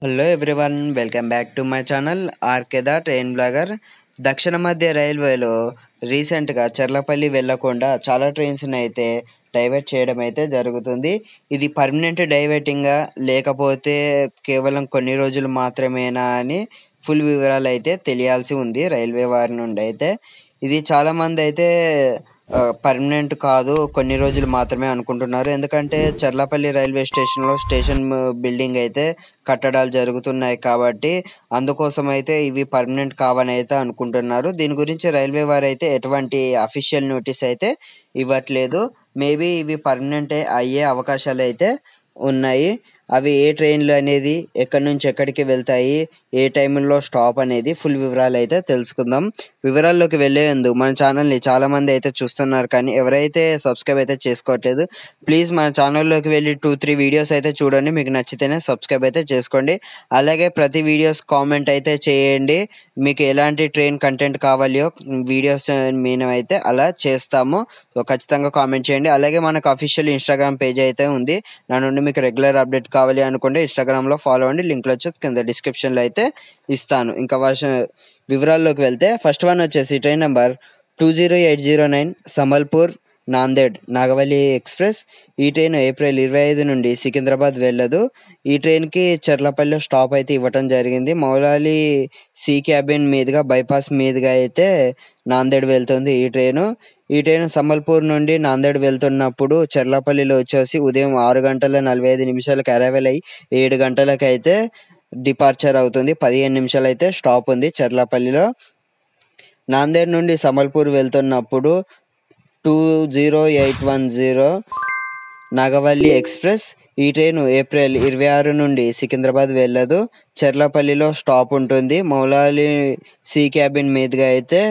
Hello everyone, welcome back to my channel RK the train blogger. దక్షిణ మధ్య రైల్వేలో రీసెంట్గా చర్లపల్లి వెళ్లకుండా చాలా ట్రైన్స్ని అయితే డైవర్ట్ చేయడం అయితే జరుగుతుంది. ఇది పర్మనెంట్ డైవర్టింగా లేకపోతే కేవలం కొన్ని రోజులు మాత్రమేనా అని ఫుల్ వివరాలు అయితే తెలియాల్సి ఉంది రైల్వే వారి నుండి. అయితే ఇది చాలామంది అయితే పర్మనెంట్ కాదు, కొన్ని రోజులు మాత్రమే అనుకుంటున్నారు. ఎందుకంటే చర్లపల్లి రైల్వే స్టేషన్లో స్టేషన్ బిల్డింగ్ అయితే కట్టడాలు జరుగుతున్నాయి కాబట్టి అందుకోసం అయితే ఇవి పర్మనెంట్ కావని అయితే అనుకుంటున్నారు. దీని గురించి రైల్వే వారు అయితే ఎటువంటి అఫీషియల్ నోటీస్ అయితే ఇవ్వట్లేదు. మేబీ ఇవి పర్మనెంట్ అయ్యే అవకాశాలు అయితే ఉన్నాయి. అవి ఏ ట్రైన్లు అనేది ఎక్కడి నుంచి ఎక్కడికి వెళ్తాయి, ఏ టైంలో స్టాప్ అనేది ఫుల్ వివరాలు అయితే తెలుసుకుందాం. వివరాల్లోకి వెళ్ళేందుకు మన ఛానల్ని చాలామంది అయితే చూస్తున్నారు, కానీ ఎవరైతే సబ్స్క్రైబ్ అయితే చేసుకోవట్లేదు ప్లీజ్ మన ఛానల్లోకి వెళ్ళి 2-3 వీడియోస్ అయితే చూడండి. మీకు నచ్చితేనే సబ్స్క్రైబ్ అయితే చేసుకోండి. అలాగే ప్రతి వీడియోస్ కామెంట్ అయితే చేయండి. మీకు ఎలాంటి ట్రైన్ కంటెంట్ కావాలో వీడియోస్ మేమైతే అలా చేస్తాము. సో ఖచ్చితంగా కామెంట్ చేయండి. అలాగే మనకు అఫీషియల్ ఇన్స్టాగ్రామ్ పేజ్ అయితే ఉంది. నా నుండి మీకు రెగ్యులర్ అప్డేట్ కావాలి అనుకుంటే ఇన్స్టాగ్రామ్లో ఫాలో అవ్వండి. లింక్లు వచ్చేసి కింద డిస్క్రిప్షన్లో అయితే ఇస్తాను. ఇంకా వివరాల్లోకి వెళ్తే ఫస్ట్ వన్ వచ్చేసి ట్రైన్ నెంబర్ 20809 సంబల్పూర్ నాందేడ్ నాగవల్లి ఎక్స్ప్రెస్. ఈ ట్రైన్ ఏప్రిల్ 25 నుండి సికింద్రాబాద్ వెళ్ళదు. ఈ ట్రైన్కి చర్లపల్లి స్టాప్ అయితే ఇవ్వటం జరిగింది. మౌలాలి సి క్యాబిన్ మీదుగా బైపాస్ మీదుగా అయితే నాందేడ్ వెళ్తుంది ఈ ట్రైన్ సంబల్పూర్ నుండి నాందేడ్ వెళ్తున్నప్పుడు చర్లపల్లిలో వచ్చేసి ఉదయం 6:45 అరైవల్ అయ్యి 7 గంటలకు అయితే డిపార్చర్ అవుతుంది. 15 నిమిషాలు అయితే స్టాప్ ఉంది చర్లపల్లిలో. నాందేడ్ నుండి సంబల్పూర్ వెళ్తున్నప్పుడు 20810 నాగవల్లి ఎక్స్ప్రెస్. ఈ ట్రైన్ ఏప్రిల్ 26 నుండి సికింద్రాబాద్ వెళ్ళదు. చర్లపల్లిలో స్టాప్ ఉంటుంది. మౌలాలి సి క్యాబిన్ మీదుగా అయితే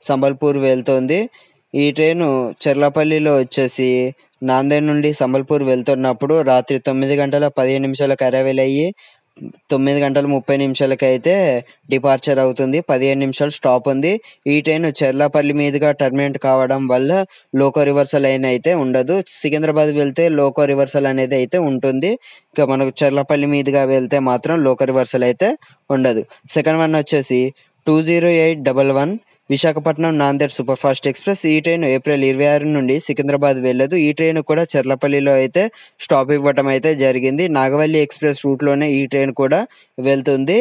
సంబల్పూర్ వెళ్తుంది. ఈ ట్రైను చర్లపల్లిలో వచ్చేసి నాందేడ్ నుండి సంబల్పూర్ వెళ్తున్నప్పుడు రాత్రి 9:15 అరైవల్ అయ్యి 9:30 అయితే డిపార్చర్ అవుతుంది. 15 నిమిషాలు స్టాప్ ఉంది. ఈ ట్రైన్ చర్లపల్లి మీదుగా టర్మినేట్ కావడం వల్ల లోకో రివర్సల్ లైన్ అయితే ఉండదు. సికింద్రాబాద్ వెళ్తే లోకో రివర్సల్ అనేది అయితే ఉంటుంది. ఇక మనకు చర్లపల్లి మీదుగా వెళ్తే మాత్రం లోకో రివర్సల్ అయితే ఉండదు. సెకండ్ వన్ వచ్చేసి 20811 Visakhapatnam Nanded super fast express. ఈ ట్రైన్ ఏప్రిల్ 26 నుండి సికింద్రాబాద్ వెళ్ళదు. ఈ ట్రైన్ కూడా చర్లపల్లిలో అయితే స్టాప్ ఇవ్వటం అయితే జరిగింది. నాగవల్లి ఎక్స్ప్రెస్ రూట్లోనే ఈ ట్రైన్ కూడా వెళ్తుంది.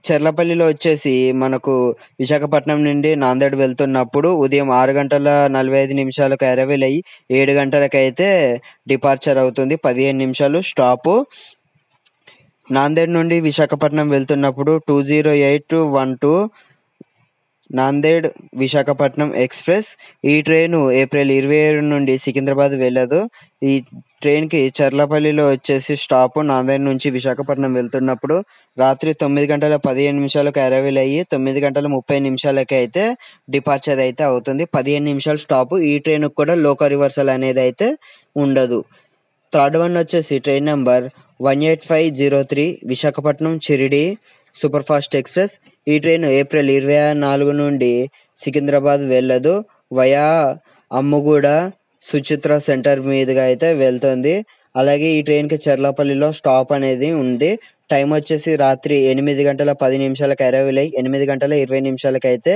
చర్లపల్లిలో వచ్చేసి మనకు విశాఖపట్నం నుండి నాందేడ్ వెళ్తున్నప్పుడు ఉదయం 6:45 అరైవల్ అయ్యి 7 గంటలకు అయితే డిపార్చర్ అవుతుంది. 15 నిమిషాలు స్టాపు. నాందేడ్ నుండి విశాఖపట్నం వెళ్తున్నప్పుడు 20812 నాందేడ్ విశాఖపట్నం ఎక్స్ప్రెస్. ఈ ట్రైను ఏప్రిల్ 27 నుండి సికింద్రాబాద్ వెళ్ళదు. ఈ ట్రైన్కి చర్లపల్లిలో వచ్చేసి స్టాప్ నాందేడ్ నుంచి విశాఖపట్నం వెళ్తున్నప్పుడు రాత్రి 9:15 అరైవల్ అయ్యి 9:30 అయితే డిపార్చర్ అయితే అవుతుంది. 15 నిమిషాలు స్టాప్. ఈ ట్రైన్కి కూడా లోకో రివర్సల్ అనేది అయితే ఉండదు. థర్డ్ వన్ వచ్చేసి train number 18503 Visakhapatnam Shirdi super fast express. ఈ ట్రైన్ ఏప్రిల్ 24 నుండి సికింద్రాబాద్ వెళ్ళదు. వయా అమ్ముగూడ సుచిత్ర సెంటర్ మీదుగా అయితే వెళ్తుంది. అలాగే ఈ ట్రైన్కి చర్లపల్లిలో స్టాప్ అనేది ఉంది. టైం వచ్చేసి రాత్రి 8:10 అరైవల్ అయ్యి 8:20 అయితే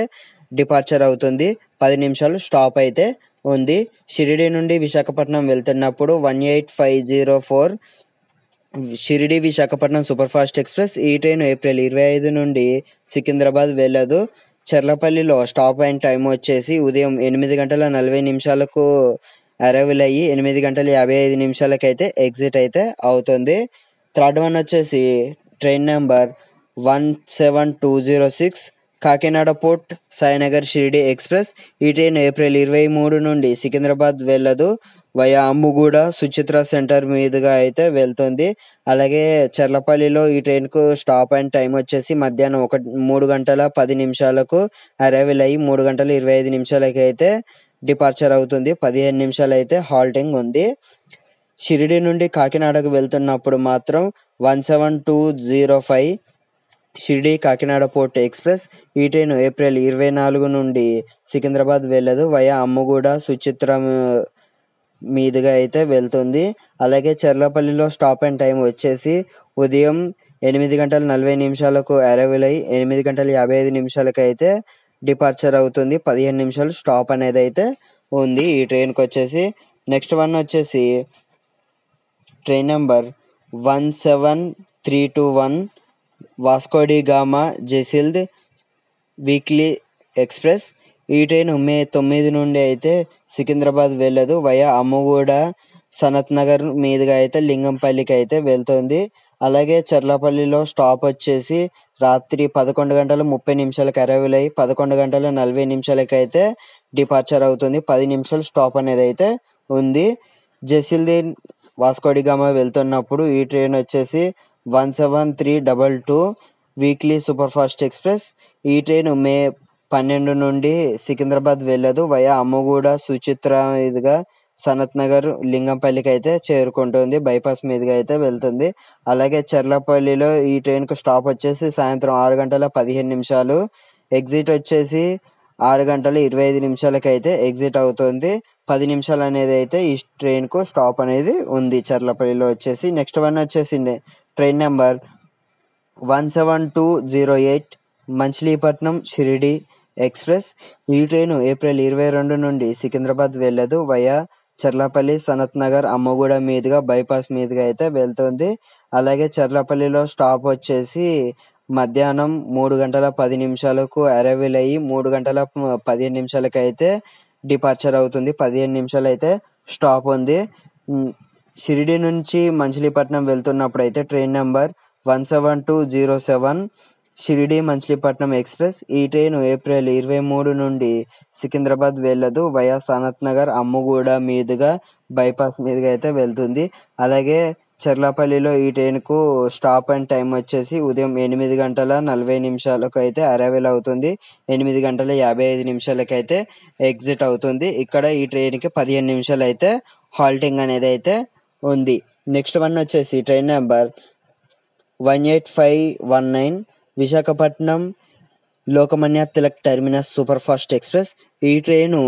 డిపార్చర్ అవుతుంది. 10 నిమిషాలు స్టాప్ అయితే ఉంది. షిరిడి నుండి విశాఖపట్నం వెళ్తున్నప్పుడు 18504 Shirdi Visakhapatnam super fast express. ఈ ట్రైన్ ఏప్రిల్ 25 నుండి సికింద్రాబాద్ వెళ్ళదు. చర్లపల్లిలో స్టాప్ అయిన టైం వచ్చేసి ఉదయం 8:40 అరైవల్ అయ్యి 8:55 అయితే ఎగ్జిట్ అయితే అవుతుంది. థర్డ్ వన్ వచ్చేసి train number 17206 Kakinada port Sainagar Shirdi express. ఈ ట్రైన్ ఏప్రిల్ 23 నుండి సికింద్రాబాద్ వెళ్ళదు. వయా అమ్ముగూడ సుచిత్ర సెంటర్ మీదుగా అయితే వెళ్తుంది. అలాగే చర్లపల్లిలో ఈ ట్రైన్కు స్టాప్ అయిన టైం వచ్చేసి మధ్యాహ్నం 3:10 అరైవల్ అయ్యి 3:25 అయితే డిపార్చర్ అవుతుంది. 15 నిమిషాలు అయితే హాల్టింగ్ ఉంది. షిరిడి నుండి కాకినాడకు వెళ్తున్నప్పుడు మాత్రం 17205 షిరిడి కాకినాడ పోర్ట్ ఎక్స్ప్రెస్. ఈ ట్రైన్ ఏప్రిల్ 24 నుండి సికింద్రాబాద్ వెళ్ళదు. వయా అమ్ముగూడ సుచిత్ర మీదుగా అయితే వెళ్తుంది. అలాగే చర్లపల్లిలో స్టాప్ అయిన టైం వచ్చేసి ఉదయం 8:40 అరైవల్ అయ్యి 8:55 అయితే డిపార్చర్ అవుతుంది. 15 నిమిషాలు స్టాప్ అనేది అయితే ఉంది ఈ ట్రైన్కి వచ్చేసి. నెక్స్ట్ వన్ వచ్చేసి ట్రైన్ నెంబర్ 17321 వాస్కోడి గామా జెసిల్ద్ వీక్లీ ఎక్స్ప్రెస్. ఈ ట్రైన్ మే 9 నుండి అయితే సికింద్రాబాద్ వెళ్ళదు, వయా అమ్ముగూడ సనత్ నగర్ మీదుగా అయితే లింగంపల్లికి అయితే వెళ్తుంది. అలాగే చర్లపల్లిలో స్టాప్ వచ్చేసి రాత్రి 11:30 అరైవల్ అయ్యి 11:40 అయితే డిపార్చర్ అవుతుంది. 10 నిమిషాలు స్టాప్ అనేది అయితే ఉంది. జెసిల్దీన్ వాస్కోడిగామా వెళ్తున్నప్పుడు ఈ ట్రైన్ వచ్చేసి 17322 వీక్లీ సూపర్ ఫాస్ట్ ఎక్స్ప్రెస్. ఈ ట్రైన్ మే 12 నుండి సికింద్రాబాద్ వెళ్ళదు, వయా అమ్ముగూడ సుచిత్ర మీదుగా సనత్ నగర్ లింగంపల్లికి అయితే చేరుకుంటుంది, బైపాస్ మీదుగా అయితే వెళ్తుంది. అలాగే చర్లపల్లిలో ఈ ట్రైన్కు స్టాప్ వచ్చేసి సాయంత్రం 6:15 ఎగ్జిట్ వచ్చేసి 6:25 అయితే ఎగ్జిట్ అవుతుంది. 10 నిమిషాలు అనేది అయితే ఈ ట్రైన్కు స్టాప్ అనేది ఉంది చర్లపల్లిలో వచ్చేసి. నెక్స్ట్ వన్ వచ్చేసి train number 17208 Machilipatnam Shirdi express. ఈ ట్రైన్ ఏప్రిల్ 22 నుండి సికింద్రాబాద్ వెళ్ళదు, వయా చర్లపల్లి సనత్ నగర్ అమ్మగూడ మీదుగా బైపాస్ మీదుగా అయితే వెళ్తుంది. అలాగే చర్లపల్లిలో స్టాప్ వచ్చేసి మధ్యాహ్నం 3:10 అరైవల్ అయ్యి 3:15 అయితే డిపార్చర్ అవుతుంది. 15 నిమిషాలు అయితే స్టాప్ ఉంది. షిరిడి నుంచి మచిలీపట్నం వెళ్తున్నప్పుడు అయితే train number 17207 Shirdi Machilipatnam express. ఈ ట్రైన్ ఏప్రిల్ 23 నుండి సికింద్రాబాద్ వెళ్ళదు, వయా సనత్ నగర్ అమ్ముగూడ మీదుగా బైపాస్ మీదుగా అయితే వెళ్తుంది. అలాగే చర్లపల్లిలో ఈ ట్రైన్కు స్టాప్ అండ్ టైం వచ్చేసి ఉదయం 8:40 అయితే అరైవల్ అవుతుంది, 8:55 అయితే ఎగ్జిట్ అవుతుంది. ఇక్కడ ఈ ట్రైన్కి 15 నిమిషాలు అయితే హాల్టింగ్ అనేది అయితే ఉంది. నెక్స్ట్ వన్ వచ్చేసి train number 18519 Visakhapatnam Lokmanya Tilak terminus super fast express. ఈ ట్రైను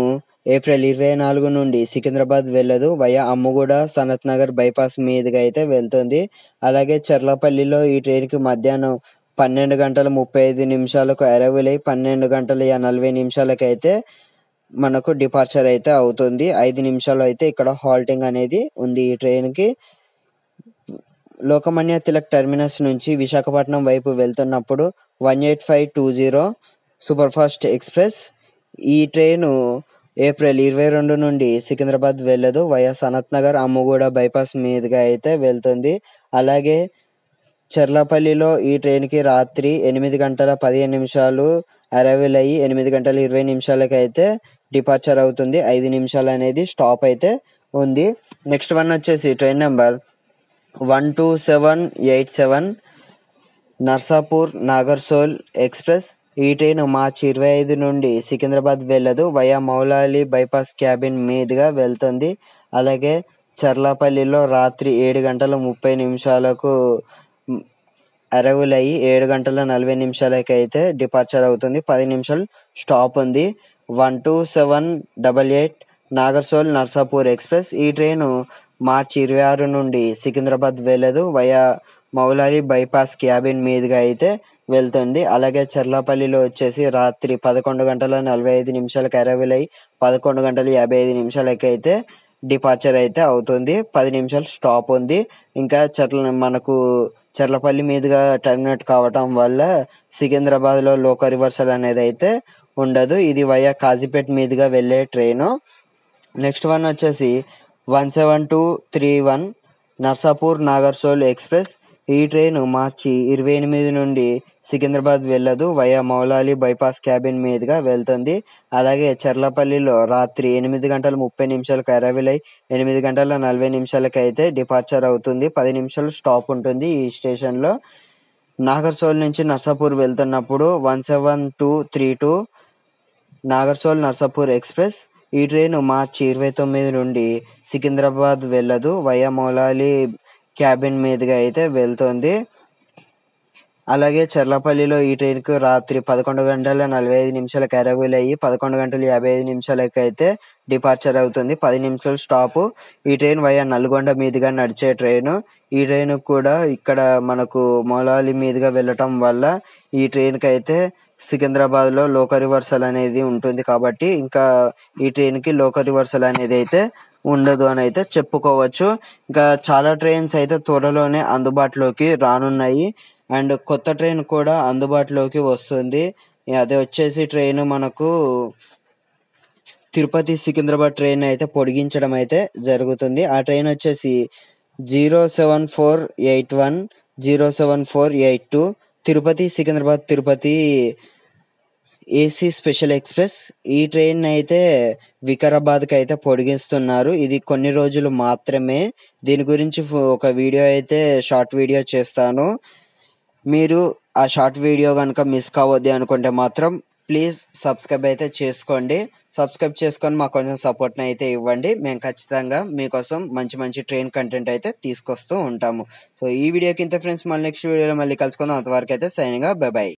ఏప్రిల్ 24 నుండి సికింద్రాబాద్ వెళ్ళదు, వయా అమ్ముగూడ సనత్ నగర్ బైపాస్ మీదుగా అయితే వెళ్తుంది. అలాగే చర్లపల్లిలో ఈ ట్రైన్కి మధ్యాహ్నం 12:35 అరైవల్ అయ్యి 12:40 అయితే మనకు డిపార్చర్ అయితే అవుతుంది. 5 నిమిషాలు అయితే ఇక్కడ హాల్టింగ్ అనేది ఉంది ఈ ట్రైన్కి. లోకమాన్య తిలక్ టెర్మినస్ నుంచి విశాఖపట్నం వైపు వెళ్తున్నప్పుడు 18520 సూపర్ ఫాస్ట్ ఎక్స్ప్రెస్. ఈ ట్రైను ఏప్రిల్ 22 నుండి సికింద్రాబాద్ వెళ్ళదు, వయా సనత్ నగర్ అమ్ముగూడ బైపాస్ మీదుగా అయితే వెళ్తుంది. అలాగే చర్లపల్లిలో ఈ ట్రైన్కి రాత్రి 8:15 అరైవల్ అయ్యి 8:20 అయితే డిపార్చర్ అవుతుంది. 5 నిమిషాలు అనేది స్టాప్ అయితే ఉంది. నెక్స్ట్ వన్ వచ్చేసి train number 12787 Narsapur Nagarsol express. ఈ ట్రైన్ మార్చి 25 నుండి సికింద్రాబాద్ వెళ్ళదు, వయా మౌలాలి బైపాస్ క్యాబిన్ మీదుగా వెళ్తుంది. అలాగే చర్లపల్లిలో రాత్రి 7:30 అరైవల్ అయ్యి 7:40 అయితే డిపార్చర్ అవుతుంది. 10 నిమిషాలు స్టాప్ ఉంది. 12788 నాగర్సోల్ నర్సాపూర్ ఎక్స్ప్రెస్. ఈ ట్రైను మార్చి 26 నుండి సికింద్రాబాద్ వెళ్ళదు, వయా మౌలాలి బైపాస్ క్యాబిన్ మీదుగా అయితే వెళ్తుంది. అలాగే చర్లపల్లిలో వచ్చేసి రాత్రి 11:45 అరైవల్ అయ్యి 11:55 అయితే డిపార్చర్ అయితే అవుతుంది. 10 నిమిషాలు స్టాప్ ఉంది. ఇంకా మనకు చర్లపల్లి మీదుగా టర్మినేట్ కావటం వల్ల సికింద్రాబాద్లో లోకల్ రివర్సల్ అనేది అయితే ఉండదు. ఇది వయా కాజీపేట్ మీదుగా వెళ్ళే ట్రైను. నెక్స్ట్ వన్ వచ్చేసి 17231 నర్సాపూర్ నాగర్సోల్ ఎక్స్ప్రెస్. ఈ ట్రైన్ మార్చి 28 నుండి సికింద్రాబాద్ వెళ్ళదు, వయా మౌలాలి బైపాస్ క్యాబిన్ మీదుగా వెళ్తుంది. అలాగే చర్లపల్లిలో రాత్రి 8:30 అరైవల్ అయ్యి 8:40 అయితే డిపార్చర్ అవుతుంది. 10 నిమిషాలు స్టాప్ ఉంటుంది ఈ స్టేషన్లో. నాగర్సోల్ నుంచి నర్సాపూర్ వెళ్తున్నప్పుడు 17232 నాగర్సోల్ నర్సాపూర్ ఎక్స్ప్రెస్. ఈ ట్రైన్ మార్చి 29 నుండి సికింద్రాబాద్ వెళ్ళదు, వయా మౌలాలి క్యాబిన్ మీదుగా అయితే వెళ్తుంది. అలాగే చర్లపల్లిలో ఈ ట్రైన్‌కు రాత్రి 11:45 అరైవల్ అయ్యి 11:55 అయితే డిపార్చర్ అవుతుంది. 10 నిమిషాలు స్టాపు. ఈ ట్రైన్ వయా నల్గొండ మీదుగా నడిచే ట్రైను. ఈ ట్రైన్ కూడా ఇక్కడ మనకు మౌలాలి మీదుగా వెళ్ళటం వల్ల ఈ ట్రైన్‌కైతే సికింద్రాబాద్‌లో లోకల్ రివర్సల్ అనేది ఉంటుంది కాబట్టి ఇంకా ఈ ట్రైన్‌కి లోకల్ రివర్సల్ అనేది అయితే ఉండదు అని అయితే చెప్పుకోవచ్చు. ఇంకా చాలా ట్రైన్స్ అయితే త్వరలోనే అందుబాటులోకి రానున్నాయి. అండ్ కొత్త ట్రైన్ కూడా అందుబాటులోకి వస్తుంది. అది వచ్చేసి ట్రైన్ మనకు తిరుపతి సికింద్రాబాద్ ట్రైన్ అయితే పొడిగించడం అయితే జరుగుతుంది. ఆ ట్రైన్ వచ్చేసి 07481 07482 Tirupati Secunderabad Tirupati AC special express. ఈ ట్రైన్ అయితే వికారాబాద్‌కి అయితే పొడిగిస్తున్నారు. ఇది కొన్ని రోజులు మాత్రమే. దీని గురించి ఒక వీడియో అయితే షార్ట్ వీడియో చేస్తాను. మీరు ఆ షార్ట్ వీడియో గనుక మిస్ కావద్దు అనుకుంటే మాత్రం ప్లీజ్ సబ్స్క్రైబ్ అయితే చేసుకోండి. సబ్స్క్రైబ్ చేసుకొని మాకు కొంచెం సపోర్ట్‌ని అయితే ఇవ్వండి. మేము ఖచ్చితంగా మీకోసం మంచి మంచి ట్రైన్ కంటెంట్ అయితే తీసుకొస్తూ ఉంటాము. సో ఈ వీడియోకి ఇంతే ఫ్రెండ్స్. మళ్ళీ నెక్స్ట్ వీడియోలో మళ్ళీ కలుసుకుందాం. అంతవరకు అయితే సైనింగ్ ఆఫ్. By by.